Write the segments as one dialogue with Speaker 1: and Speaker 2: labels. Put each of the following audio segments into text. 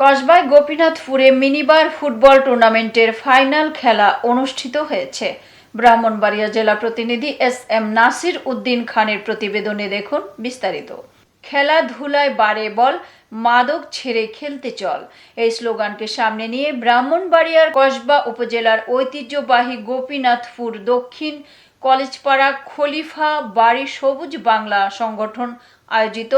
Speaker 1: কসবায় গোপীনাথপুরে minibar football টুর্নামেন্টের final খেলা অনুষ্ঠিত হয়েছে। ব্রাহ্মণবাড়িয়া জেলা প্রতিনিধি এস.এম. নাসির উদ্দিন খানের প্রতিবেদনে দেখুন বিস্তারিত। খেলাধুলায় বাড়ে বল, মাদক ছেড়ে খেলতে চল, এই স্লোগানকে সামনে নিয়ে ব্রাহ্মণবাড়িয়ার কসবা উপজেলার ঐতিহ্যবাহী গোপীনাথপুর দক্ষিণ কলেজপাড়া খলিফা বাড়ি সবুজ বাংলা সংগঠন আয়োজিত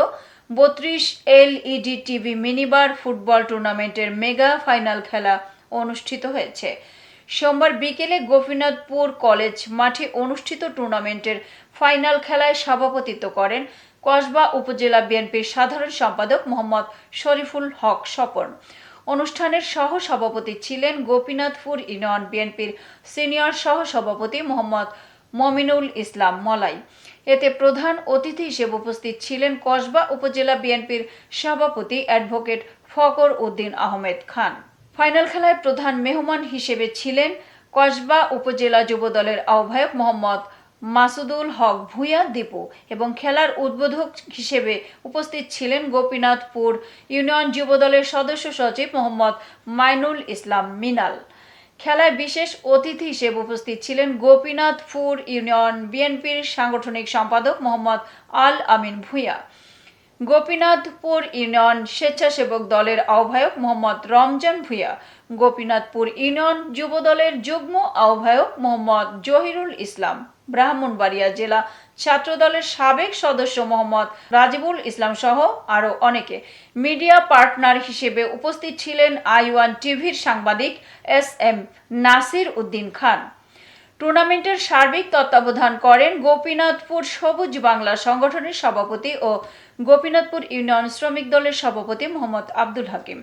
Speaker 1: 32 LED টিভি মিনিবার ফুটবল টুর্নামেন্টের মেগা ফাইনাল খেলা অনুষ্ঠিত হয়েছে। সোমবার বিকেলে গোপীনাথপুর কলেজ মাঠে অনুষ্ঠিত টুর্নামেন্টের ফাইনাল খেলায় সভাপতিত্ব করেন কসবা উপজেলা বিএনপির সাধারণ সম্পাদক মোহাম্মদ শরীফুল হক স্বপন। অনুষ্ঠানের সহ সভাপতি ছিলেন গোপীনাথপুর ইউনিয়ন বিএনপির সিনিয়র সহ সভাপতি মোহাম্মদ মমিনুল ইসলাম মলাই। এতে প্রধান অতিথি হিসেবে উপস্থিত ছিলেন কসবা উপজেলা বিএনপির সভাপতি অ্যাডভোকেট ফকর উদ্দিন আহমেদ খান। ফাইনাল খেলায় প্রধান মেহমান হিসেবে ছিলেন কসবা উপজেলা যুবদলের আহ্বায়ক মোহাম্মদ মাসুদুল হক ভূঁইয়া দীপু এবং খেলার উদ্বোধক হিসেবে উপস্থিত ছিলেন গোপীনাথপুর ইউনিয়ন যুবদলের সদস্য সচিব মোহাম্মদ মাইনুল ইসলাম মিনাল। খেলায় বিশেষ অতিথি হিসেবে উপস্থিত ছিলেন গোপীনাথপুর ইউনিয়ন বিএনপির সাংগঠনিক সম্পাদক মোহাম্মদ আল আমিন ভূঁইয়া, গোপীনাথপুর ইউনিয়ন স্বেচ্ছাসেবক দলের আহ্বায়ক মোহাম্মদ রমজান ভূঁইয়া, গোপীনাথপুর ইউনিয়ন যুবদলের যুগ্ম আহ্বায়ক মোহাম্মদ জহিরুল ইসলাম, ব্রাহ্মণবাড়িয়া জেলা ছাত্রদলের সাবেক সদস্য মোহাম্মদ রাজিবুল ইসলাম সহ আরও অনেকে। মিডিয়া পার্টনার হিসেবে উপস্থিত ছিলেন আই1 টিভির সাংবাদিক এস.এম. নাসির উদ্দিন খান। টুর্নামেন্টের সার্বিক তত্ত্বাবধান করেন গোপীনাথপুর সবুজ বাংলা সংগঠনের সভাপতি ও গোপীনাথপুর ইউনিয়ন শ্রমিক দলের সভাপতি মোহাম্মদ আব্দুল হাকিম।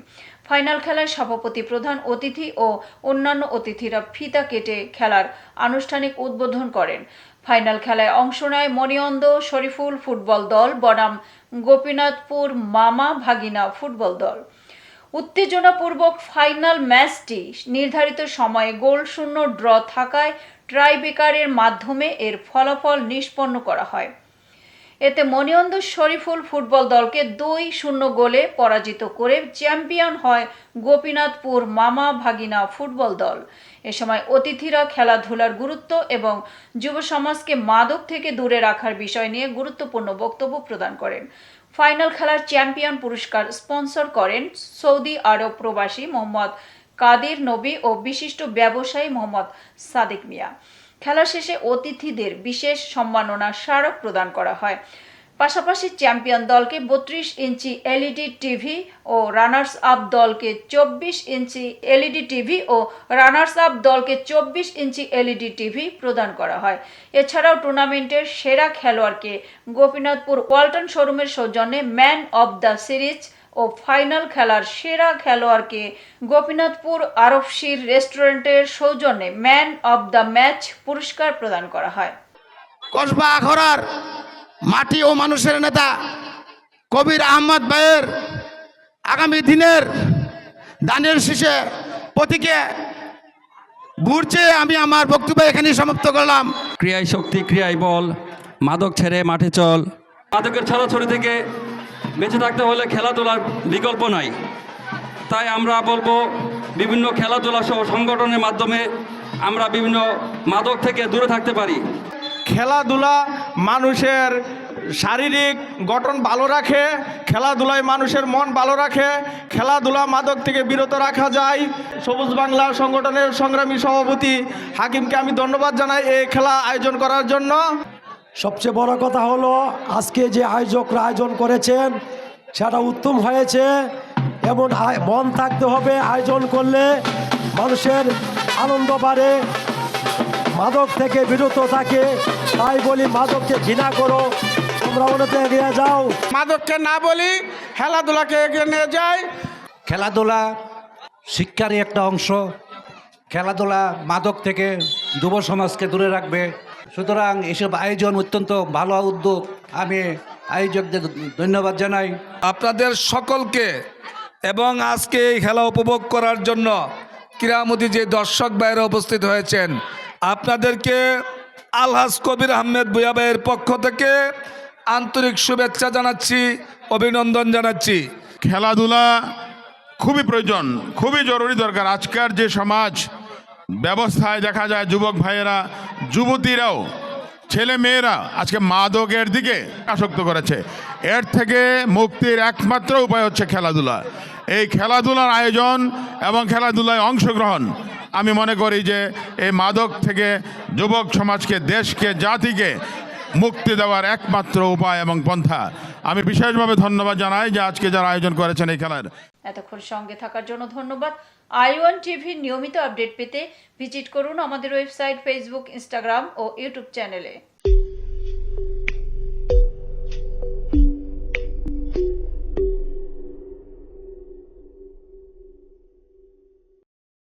Speaker 1: ফাইনাল খেলায় সভাপতি, প্রধান অতিথি ও অন্যান্য অতিথিরা ফিতা কেটে খেলার আনুষ্ঠানিক উদ্বোধন করেন। ফাইনাল খেলায় অংশ নেয় মণিয়ন্দ শরীফুল ফুটবল দল বনাম গোপীনাথপুর মামা ভাগিনা ফুটবল দল। উত্তেজনাপূর্বক ফাইনাল ম্যাচটি নির্ধারিত সময়ে গোলশূন্য ড্র থাকায় ট্রাইব্রেকারের মাধ্যমে এর ফলাফল নিষ্পন্ন করা হয়। এতে মণিয়ন্দ শরীফুল ফুটবল দলকে 2-0 গোলে পরাজিত করে চ্যাম্পিয়ন হয় গোপীনাথপুর মামা ভাগিনা ফুটবল দল। এ সময় অতিথিরা খেলাধুলার গুরুত্ব এবং যুব সমাজকে মাদক থেকে দূরে রাখার বিষয় নিয়ে গুরুত্বপূর্ণ বক্তব্য প্রদান করেন। ফাইনাল খেলার চ্যাম্পিয়ন পুরস্কার স্পন্সর করেন সৌদি আরব প্রবাসী মোহাম্মদ কাদির নবী ও বিশিষ্ট ব্যবসায়ী মোহাম্মদ সাদিক মিয়া। খেলা শেষে অতিথিদের বিশেষ সম্মাননা স্মারক প্রদান করা হয়। পাশাপাশি চ্যাম্পিয়ন দলকে 32 ইঞ্চি LED টিভি ও রানার্স আপ দলকে 24 ইঞ্চি LED টিভি ও রানার্স আপ দলকে 24 ইঞ্চি LED টিভি প্রদান করা হয়। এছাড়াও টুর্নামেন্টের সেরা খেলোয়াড়কে গোপীনাথপুর ওয়ালটন শোরুমের সৌজন্যে ম্যান অব দ্য সিরিজ ও ফাইনাল খেলার সেরা খেলোয়াড়কে গোপীনাথপুর আরফশির রেস্টুরেন্টের সৌজন্যে ম্যান অব দ্য ম্যাচ পুরস্কার প্রদান করা হয়।
Speaker 2: কসবা আখড়ার মাটি ও মানুষের নেতা কবির আহমদ ভাইয়ের আগামী দিনের দানের শীষে প্রতীকে ঘুরছে আমি আমার বক্তব্য এখানেই সমাপ্ত করলাম।
Speaker 3: ক্রিয়ায় শক্তি, ক্রিয়ায় বল, মাদক ছেড়ে মাঠে চল। মাদকের ছড়াছড়ি থেকে বেঁচে থাকতে হলে খেলাধুলার বিকল্প নাই। তাই আমরা বলবো বিভিন্ন খেলাধুলা সহ সংগঠনের মাধ্যমে আমরা বিভিন্ন মাদক থেকে দূরে থাকতে পারি।
Speaker 4: খেলাধুলা মানুষের শারীরিক গঠন ভালো রাখে, খেলাধুলায় মানুষের মন ভালো রাখে, খেলাধুলা মাদক থেকে বিরত রাখা যায়। সবুজ বাংলা সংগঠনের সংগ্রামী সভাপতি হাকিমকে আমি ধন্যবাদ জানাই এই খেলা আয়োজন করার জন্য।
Speaker 5: সবচেয়ে বড় কথা হলো আজকে যে আয়োজকরা আয়োজন করেছেন সেটা উত্তম হয়েছে। এমন মন থাকতে হবে, আয়োজন করলে মানুষের আনন্দ বাড়ে, মাদক থেকে বিরত থাকে। তাই বলি মাদককে ঘৃণা করো, তোমরা অনেকে এগিয়ে যাও।
Speaker 2: মাদককে না বলি, খেলাধুলাকে এগিয়ে নিয়ে যায়।
Speaker 6: খেলাধুলা শিক্ষারই একটা অংশ। খেলাধুলা মাদক থেকে যুব সমাজকে দূরে রাখবে। সুতরাং এসব আয়োজন অত্যন্ত ভালো উদ্যোগ। আমি আয়োজকদের ধন্যবাদ জানাই।
Speaker 7: আপনাদের সকলকে এবং আজকে এই খেলা উপভোগ করার জন্য ক্রীড়ামোদী যে দর্শক ভাইয়েরা উপস্থিত হয়েছেন, আপনাদেরকে আলহাজ কবির আহমেদ ভূঁইয়া ভাইয়ের পক্ষ থেকে আন্তরিক শুভেচ্ছা জানাচ্ছি, অভিনন্দন জানাচ্ছি।
Speaker 2: খেলাধুলা
Speaker 8: খুবই প্রয়োজন, খুবই জরুরি দরকার। আজকের যে সমাজ ব্যবস্থায় দেখা যায় যুবক ভাইয়েরা, যুবতীরাও, ছেলে মেয়েরা আজকে মাদকের দিকে আসক্ত করেছে। এর থেকে মুক্তির একমাত্র উপায় হচ্ছে খেলাধুলা। এই খেলাধুলার আয়োজন এবং খেলাধুলায় অংশগ্রহণ, আমি মনে করি যে এই মাদক থেকে যুবক সমাজকে, দেশকে, জাতিকে মুক্তি দেওয়ার একমাত্র উপায় এবং পন্থা। আমি বিশেষভাবে ধন্যবাদ জানাই যে আজকে যারা আয়োজন করেছেন এই খেলার।
Speaker 1: এতক্ষণ সঙ্গে থাকার জন্য ধন্যবাদ। i1 টিভির নিয়মিত আপডেট পেতে ভিজিট করুন আমাদের ওয়েবসাইট, ফেসবুক, ইনস্টাগ্রাম ও ইউটিউব চ্যানেলে।